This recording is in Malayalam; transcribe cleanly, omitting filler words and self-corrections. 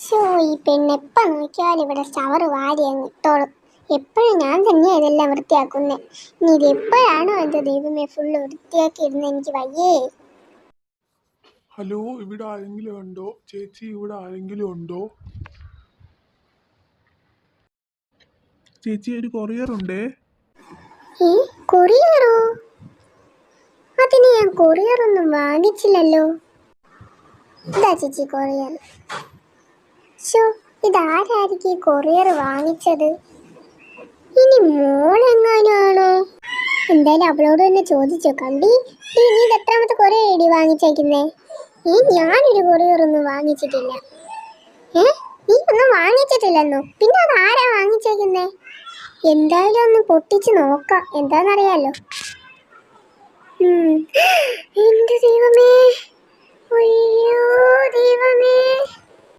ശോ, ഈ പെണ്ണെപ്പം നോക്കിയാലും ഇവിടെ ഷവർ വാരി അങ്ങ് ഇട്ടോളും. എപ്പോഴും ഞാൻ തന്നെയാ ഇതെല്ലാം വൃത്തിയാക്കുന്നേ. ഇനി ഇത് എപ്പോഴാണോ എന്റെ ദൈവമേ ഫുള്ള് വൃത്തിയാക്കി ഇടുന്ന, എനിക്ക് വയ്യേ. ഹലോ, ഇവിടെ ആരെങ്കിലും ഉണ്ടോ? ചേച്ചി, ഇവിടെ ആരെങ്കിലും ഉണ്ടോ? ചേച്ചി, ഒരു കൊറിയർ ഉണ്ടേ. കൊറിയറോ? അതിന് ഞാൻ കൊറിയർ ഒന്നും വാങ്ങിച്ചില്ലല്ലോ. ഇതാ ചേച്ചി കൊറിയർ. ശോ, ഇതാരായിരിക്കും കൊറിയർ വാങ്ങിച്ചത്? ഇനി മോളെങ്ങാനാണോ? എന്തായാലും അവളോട് തന്നെ ചോദിച്ചേക്കാം. നീ ഇത് എത്രാമത്തെ കൊറിയർ ഐഡി വാങ്ങിച്ചേക്കുന്നേ? ഞാനൊരു കൊറിയർ ഒന്നും വാങ്ങിച്ചിട്ടില്ല. നീ ഒന്നും വാങ്ങിച്ചിട്ടില്ലെന്നോ? പിന്നെ അത് ആരാ വാങ്ങിച്ചേക്കുന്നേ? എന്തായാലും ഒന്ന് പൊട്ടിച്ച് നോക്കാം, എന്താന്നറിയാലോ. എന്റെ ദൈവമേ,